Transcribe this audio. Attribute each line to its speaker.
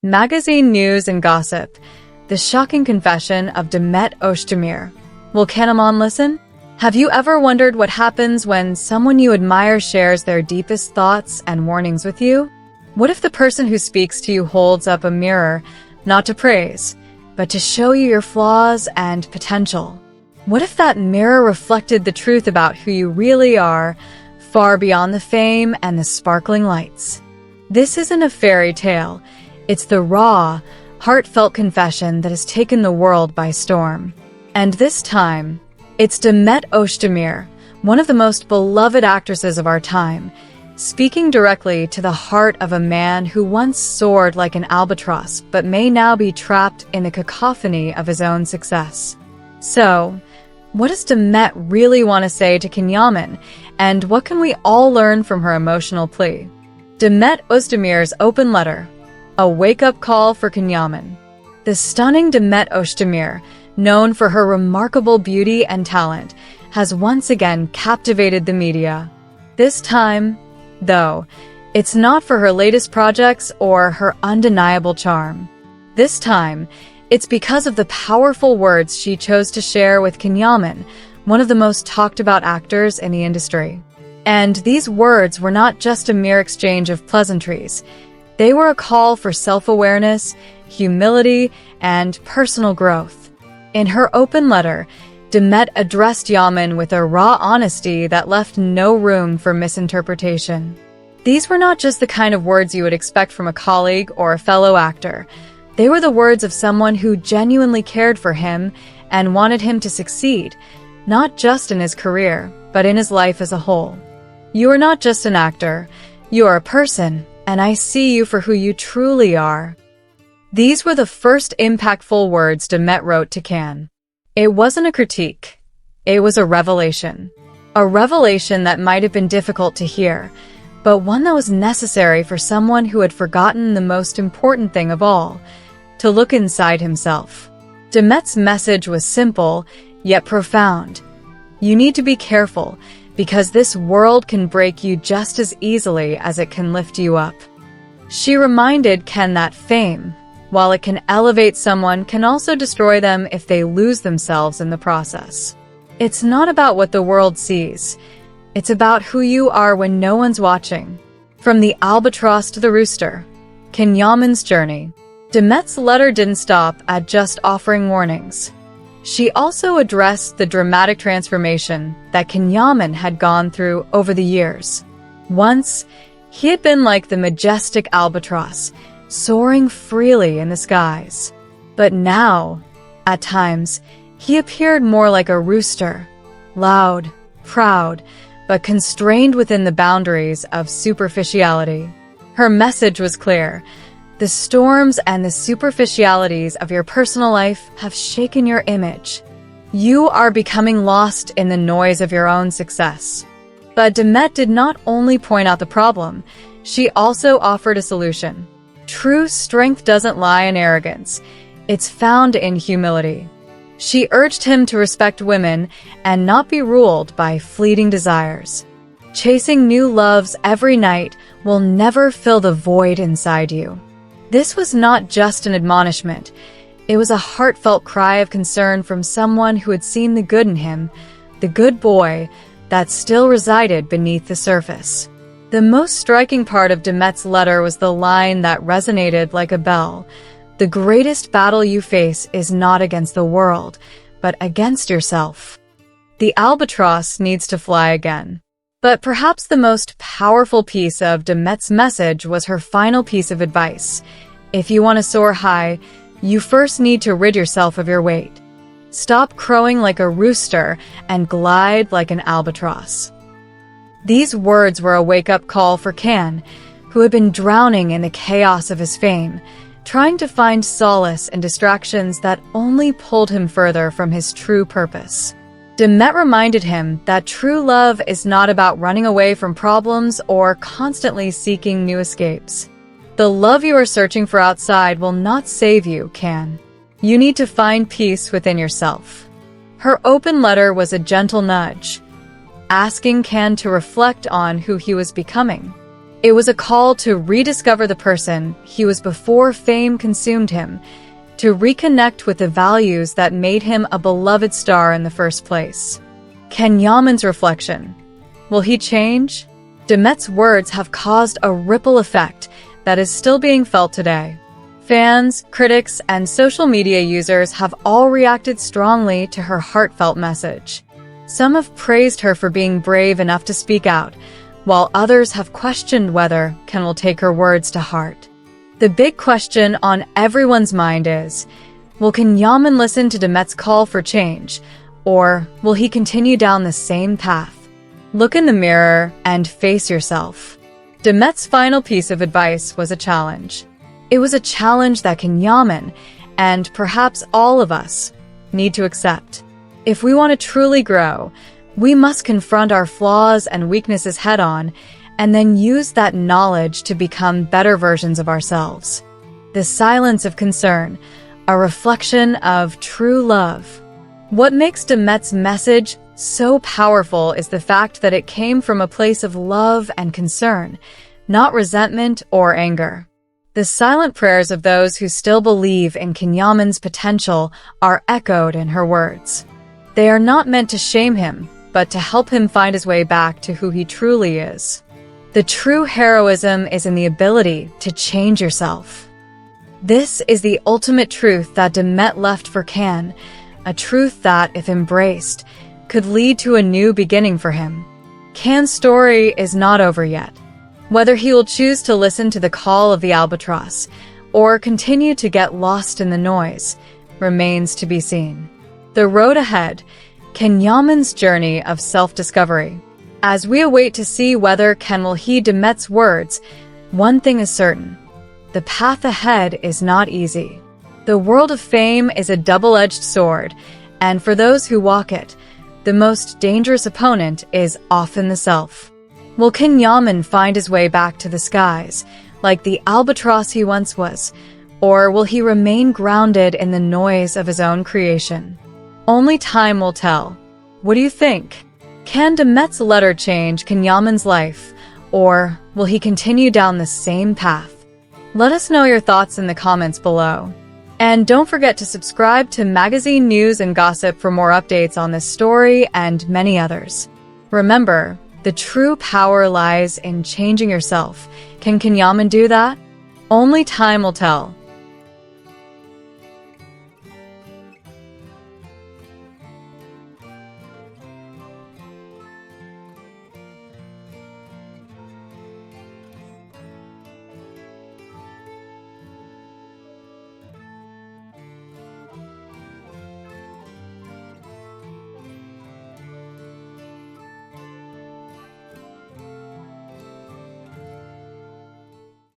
Speaker 1: Magazine news and gossip. The shocking confession of Demet Özdemir. Will Yaman listen? Have you ever wondered what happens when someone you admire shares their deepest thoughts and warnings with you? What if the person who speaks to you holds up a mirror, not to praise, but to show you your flaws and potential? What if that mirror reflected the truth about who you really are, far beyond the fame and the sparkling lights? This isn't a fairy tale. It's the raw, heartfelt confession that has taken the world by storm. And this time, it's Demets Özdemir, one of the most beloved actresses of our time, speaking directly to the heart of a man who once soared like an albatross but may now be trapped in the cacophony of his own success. So, what does Demet really want to say to Yaman, and what can we all learn from her emotional plea? Demets Özdemir's open letter. A wake-up call for Yaman. The stunning Demets Özdemir, known for her remarkable beauty and talent, has once again captivated the media. This time, though, it's not for her latest projects or her undeniable charm. This time, it's because of the powerful words she chose to share with Yaman, one of the most talked-about actors in the industry. And these words were not just a mere exchange of pleasantries. They were a call for self-awareness, humility, and personal growth. In her open letter, Demet addressed Yaman with a raw honesty that left no room for misinterpretation. These were not just the kind of words you would expect from a colleague or a fellow actor. They were the words of someone who genuinely cared for him and wanted him to succeed, not just in his career, but in his life as a whole. You are not just an actor, you are a person, and I see you for who you truly are. These were the first impactful words Demet wrote to Can. It wasn't a critique. It was a revelation. A revelation that might have been difficult to hear, but one that was necessary for someone who had forgotten the most important thing of all, to look inside himself. Demets' message was simple, yet profound. You need to be careful, because this world can break you just as easily as it can lift you up. She reminded Ken that fame, while it can elevate someone, can also destroy them if they lose themselves in the process. It's not about what the world sees. It's about who you are when no one's watching. From the albatross to the rooster, Yaman's journey. Demet's letter didn't stop at just offering warnings. She also addressed the dramatic transformation that Yaman had gone through over the years. Once, he had been like the majestic albatross, soaring freely in the skies. But now, at times, he appeared more like a rooster, loud, proud, but constrained within the boundaries of superficiality. Her message was clear. The storms and the superficialities of your personal life have shaken your image. You are becoming lost in the noise of your own success. But Demet did not only point out the problem, she also offered a solution. True strength doesn't lie in arrogance. It's found in humility. She urged him to respect women and not be ruled by fleeting desires. Chasing new loves every night will never fill the void inside you. This was not just an admonishment. It was a heartfelt cry of concern from someone who had seen the good in him, the good boy that still resided beneath the surface. The most striking part of Demet's letter was the line that resonated like a bell. The greatest battle you face is not against the world, but against yourself. The albatross needs to fly again. But perhaps the most powerful piece of Demets' message was her final piece of advice. If you want to soar high, you first need to rid yourself of your weight. Stop crowing like a rooster and glide like an albatross. These words were a wake-up call for Can, who had been drowning in the chaos of his fame, trying to find solace in distractions that only pulled him further from his true purpose. Demet reminded him that true love is not about running away from problems or constantly seeking new escapes. The love you are searching for outside will not save you, Can. You need to find peace within yourself. Her open letter was a gentle nudge, asking Can to reflect on who he was becoming. It was a call to rediscover the person he was before fame consumed him, to reconnect with the values that made him a beloved star in the first place. Can Yamans Reflection? Will he change? Demet's words have caused a ripple effect that is still being felt today. Fans, critics, and social media users have all reacted strongly to her heartfelt message. Some have praised her for being brave enough to speak out, while others have questioned whether Ken will take her words to heart. The big question on everyone's mind is, will Ken Yaman listen to Demet's call for change, or will he continue down the same path? Look in the mirror and face yourself. Demet's final piece of advice was a challenge. It was a challenge that Ken Yaman, and perhaps all of us, need to accept. If we want to truly grow, we must confront our flaws and weaknesses head-on, and then use that knowledge to become better versions of ourselves. The silence of concern, a reflection of true love. What makes Demets' message so powerful is the fact that it came from a place of love and concern, not resentment or anger. The silent prayers of those who still believe in Ken Yaman's potential are echoed in her words. They are not meant to shame him, but to help him find his way back to who he truly is. The true heroism is in the ability to change yourself. This is the ultimate truth that Demet left for Ken, a truth that, if embraced, could lead to a new beginning for him. Ken's story is not over yet. Whether he will choose to listen to the call of the albatross or continue to get lost in the noise remains to be seen. The road ahead, Ken Yaman's journey of self-discovery. As we await to see whether Ken will heed Demet's words, one thing is certain. The path ahead is not easy. The world of fame is a double-edged sword, and for those who walk it, the most dangerous opponent is often the self. Will Ken Yaman find his way back to the skies, like the albatross he once was, or will he remain grounded in the noise of his own creation? Only time will tell. What do you think? Can Demet's letter change Ken Yaman's life, or will he continue down the same path? Let us know your thoughts in the comments below. And don't forget to subscribe to Magazine News and Gossip for more updates on this story and many others. Remember, the true power lies in changing yourself. Can Ken Yaman do that? Only time will tell.